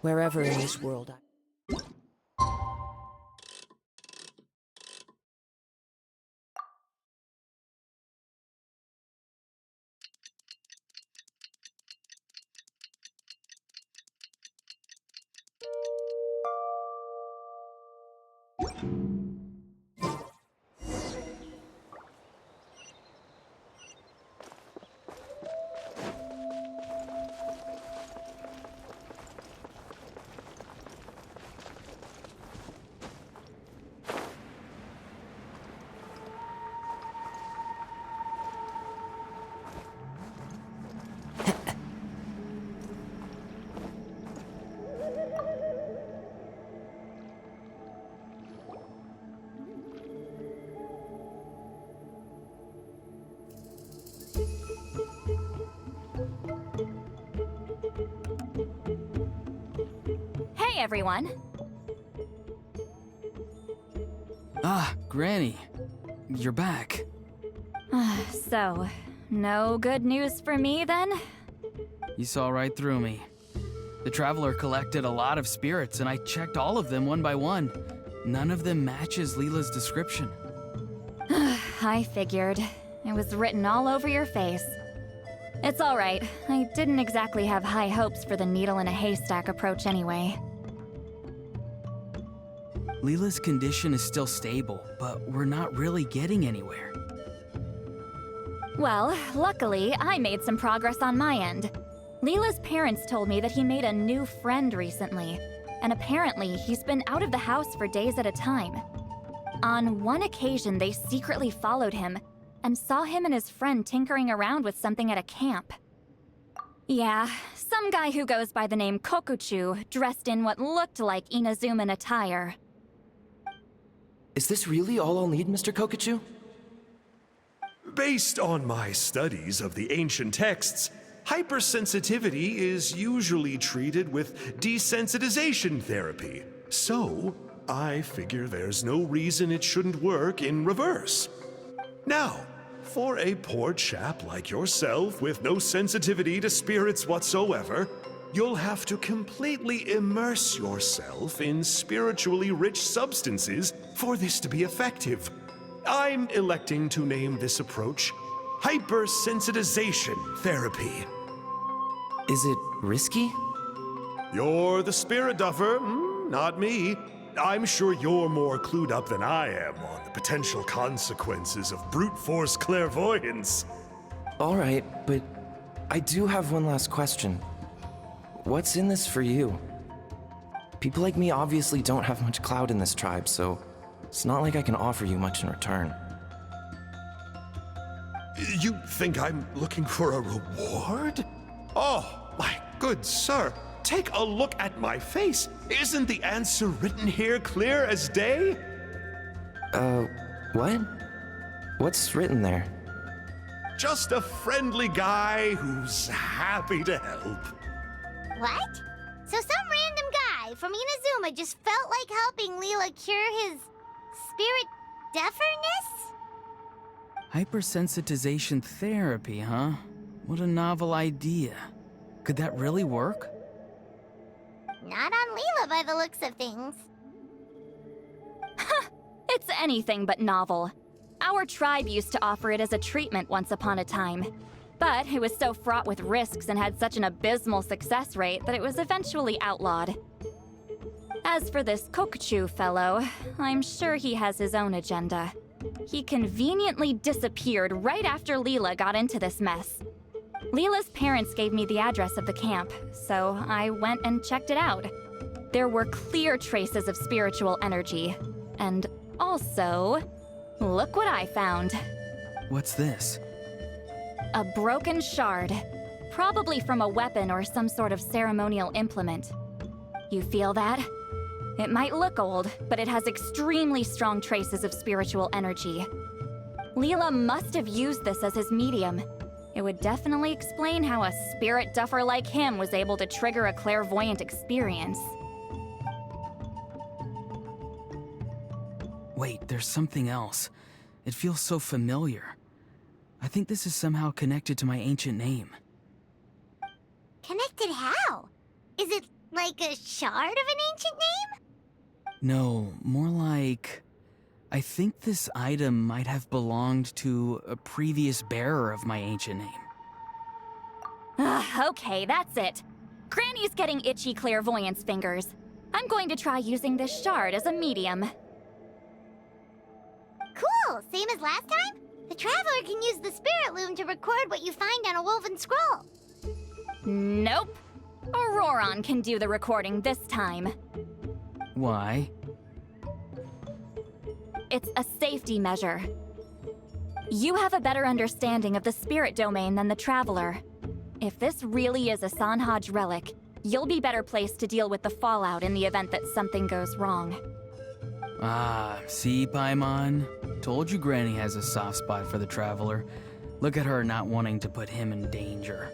Wherever in this world Hey, everyone. Ah, Granny. You're back. So, no good news for me, then? You saw right through me. The Traveler collected a lot of spirits, and I checked all of them one by one. None of them matches Leela's description. I figured. It was written all over your face. It's alright. I didn't exactly have high hopes for the needle-in-a-haystack approach anyway. Leela's condition is still stable, but we're not really getting anywhere. Well, luckily, I made some progress on my end. Leela's parents told me that he made a new friend recently, and apparently he's been out of the house for days at a time. On one occasion, they secretly followed him and saw him and his friend tinkering around with something at a camp. Yeah, some guy who goes by the name Kokuchu, dressed in what looked like Inazuman attire. Is this really all I'll need, Mr. Kokuchu? Based on my studies of the ancient texts, hypersensitivity is usually treated with desensitization therapy. So, I figure there's no reason it shouldn't work in reverse. Now, for a poor chap like yourself with no sensitivity to spirits whatsoever, you'll have to completely immerse yourself in spiritually rich substances for this to be effective. I'm electing to name this approach hypersensitization therapy. Is it risky? You're the spirit duffer, not me. I'm sure you're more clued up than I am on the potential consequences of brute force clairvoyance. All right, but I do have one last question. What's in this for you? People like me obviously don't have much clout in this tribe, so it's not like I can offer you much in return. You think I'm looking for a reward? Oh, my good sir, take a look at my face. Isn't the answer written here clear as day? What? What's written there? Just a friendly guy who's happy to help. What? So some random guy from Inazuma just felt like helping Leela cure his spirit deaferness? Hypersensitization therapy, huh? What a novel idea. Could that really work? Not on Leela by the looks of things. It's anything but novel. Our tribe used to offer it as a treatment once upon a time. But it was so fraught with risks and had such an abysmal success rate that it was eventually outlawed. As for this Kokuchu fellow, I'm sure he has his own agenda. He conveniently disappeared right after Leela got into this mess. Leela's parents gave me the address of the camp, so I went and checked it out. There were clear traces of spiritual energy. And also, look what I found. What's this? A broken shard. Probably from a weapon or some sort of ceremonial implement. You feel that? It might look old, but it has extremely strong traces of spiritual energy. Leela must have used this as his medium. It would definitely explain how a spirit duffer like him was able to trigger a clairvoyant experience. Wait, there's something else. It feels so familiar. I think this is somehow connected to my ancient name. Connected how? Is it Like a shard of an ancient name? No, more like... I think this item might have belonged to a previous bearer of my ancient name. Okay, that's it. Granny's getting itchy clairvoyance fingers. I'm going to try using this shard as a medium. Cool, same as last time? The Traveler can use the Spirit Loom to record what you find on a woven scroll. Nope. Auroron can do the recording this time. Why? It's a safety measure. You have a better understanding of the spirit domain than the Traveler. If this really is a Sanhaj relic, you'll be better placed to deal with the fallout in the event that something goes wrong. Ah, see, Paimon? Told you Granny has a soft spot for the Traveler. Look at her not wanting to put him in danger.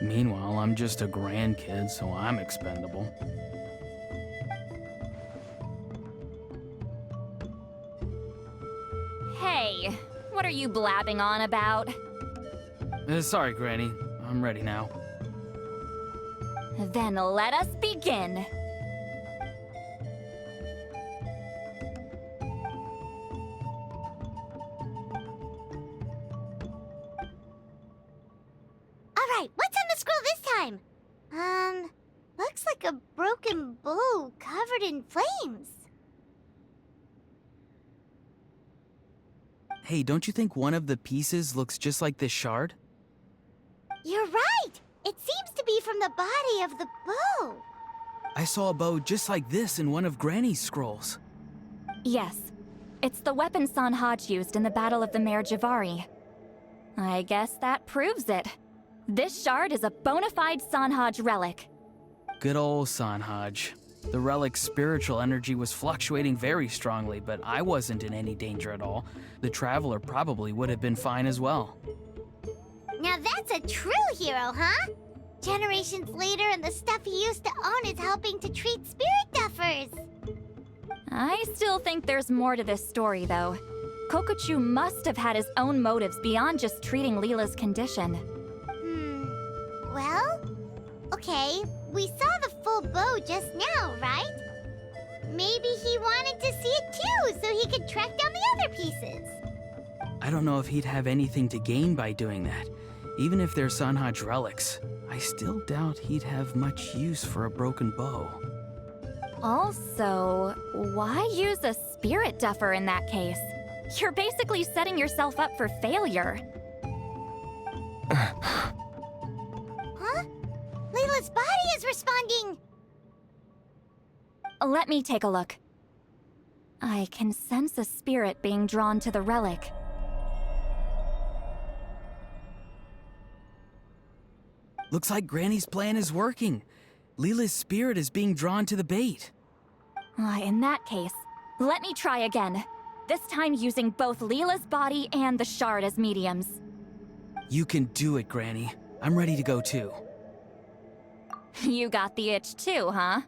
Meanwhile, I'm just a grandkid, so I'm expendable. Hey, what are you blabbing on about? Sorry, Granny. I'm ready now. Then let us begin. Alright, what's on the scroll this time? Looks like a broken bow covered in flames. Hey, don't you think one of the pieces looks just like this shard? You're right! It seems to be from the body of the bow. I saw a bow just like this in one of Granny's scrolls. Yes, it's the weapon Sanhaj used in the Battle of the Mare Javari. I guess that proves it. This shard is a bona fide Sanhaj relic. Good old Sanhaj. The relic's spiritual energy was fluctuating very strongly, but I wasn't in any danger at all. The Traveler probably would have been fine as well. Now that's a true hero, huh? Generations later and the stuff he used to own is helping to treat spirit duffers. I still think there's more to this story, though. Kokochu must have had his own motives beyond just treating Leela's condition. Well, okay, we saw the full bow just now, right? Maybe he wanted to see it too, so he could track down the other pieces. I don't know if he'd have anything to gain by doing that. Even if they're Sanhaj relics, I still doubt he'd have much use for a broken bow. Also, why use a spirit duffer in that case? You're basically setting yourself up for failure. Huh? Leela's body is responding! Let me take a look. I can sense a spirit being drawn to the relic. Looks like Granny's plan is working. Leela's spirit is being drawn to the bait. In that case, let me try again. This time using both Leela's body and the shard as mediums. You can do it, Granny. I'm ready to go too. You got the itch too, huh?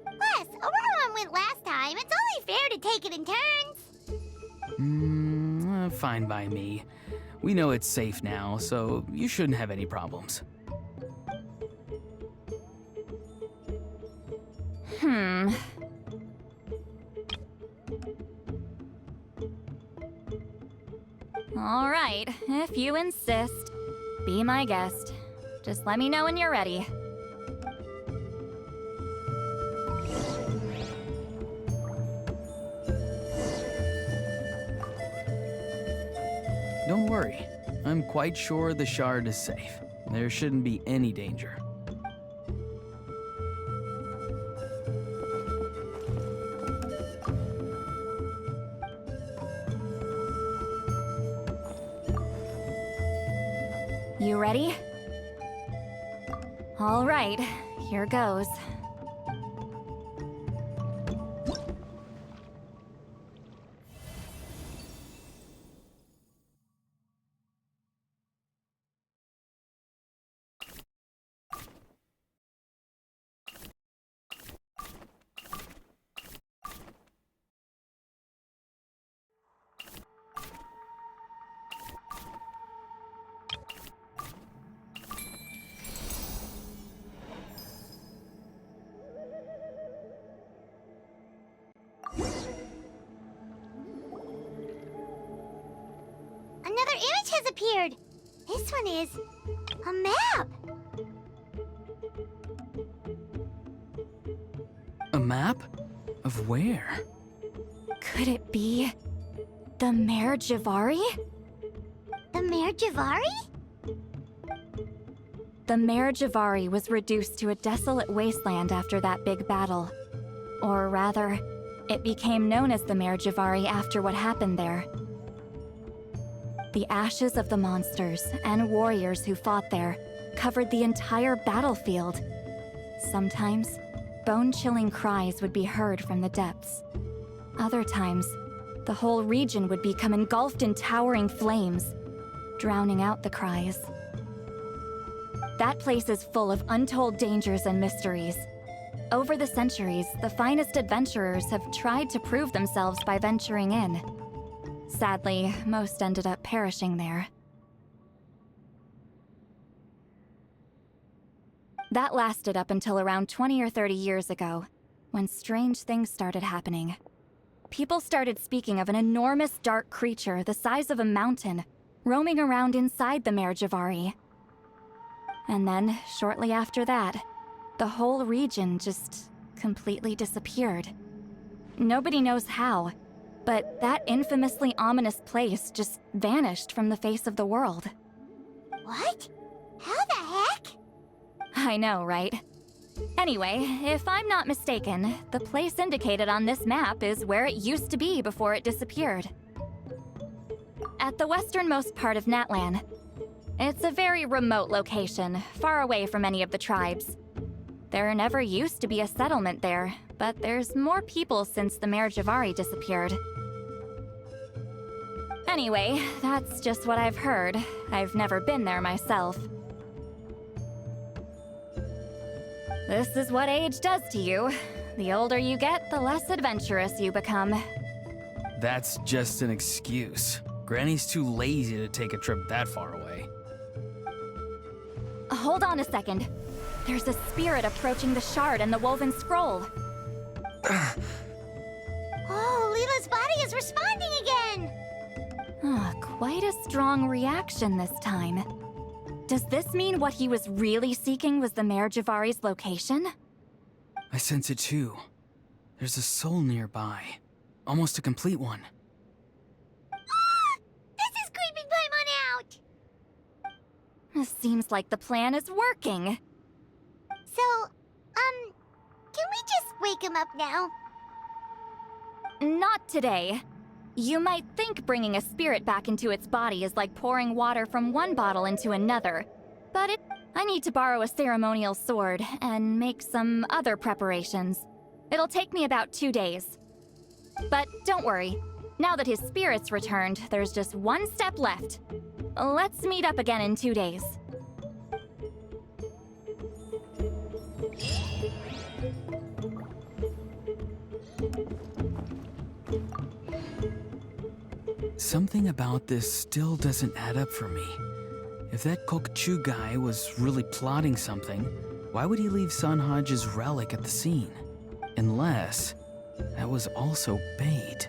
Plus, Auroron went last time. It's only fair to take it in turns. Fine by me. We know it's safe now, so you shouldn't have any problems. All right, if you insist. Be my guest. Just let me know when you're ready. Don't worry. I'm quite sure the shard is safe. There shouldn't be any danger. You ready? All right, here goes. has appeared. This one is a map. A map? Of where? Could it be the Mare Javari? The Mare Javari? The Mare Javari was reduced to a desolate wasteland after that big battle. Or rather, it became known as the Mare Javari after what happened there. The ashes of the monsters and warriors who fought there covered the entire battlefield. Sometimes, bone-chilling cries would be heard from the depths. Other times, the whole region would become engulfed in towering flames, drowning out the cries. That place is full of untold dangers and mysteries. Over the centuries, the finest adventurers have tried to prove themselves by venturing in. Sadly, most ended up perishing there. That lasted up until around 20 or 30 years ago, when strange things started happening. People started speaking of an enormous dark creature the size of a mountain, roaming around inside the Mare Javari. And then, shortly after that, the whole region just completely disappeared. Nobody knows how, but that infamously ominous place just vanished from the face of the world. What? How the heck? I know, right? Anyway, if I'm not mistaken, the place indicated on this map is where it used to be before it disappeared. At the westernmost part of Natlan. It's a very remote location, far away from any of the tribes. There never used to be a settlement there, but there's more people since the Mare Javari disappeared. Anyway, that's just what I've heard. I've never been there myself. This is what age does to you. The older you get, the less adventurous you become. That's just an excuse. Granny's too lazy to take a trip that far away. Hold on a second. There's a spirit approaching the shard and the woven scroll. Oh, Leela's body is responding again! Quite a strong reaction this time. Does this mean what he was really seeking was the Mare Javari's location? I sense it too. There's a soul nearby. Almost a complete one. This is creeping Paimon out! Seems like the plan is working. So, can we just wake him up now? Not today. You might think bringing a spirit back into its body is like pouring water from one bottle into another, but I need to borrow a ceremonial sword and make some other preparations. It'll take me about 2 days. But don't worry, now that his spirit's returned, there's just one step left. Let's meet up again in 2 days. Something about this still doesn't add up for me. If that Kokchu guy was really plotting something, why would he leave Sanhaji's relic at the scene? Unless that was also bait.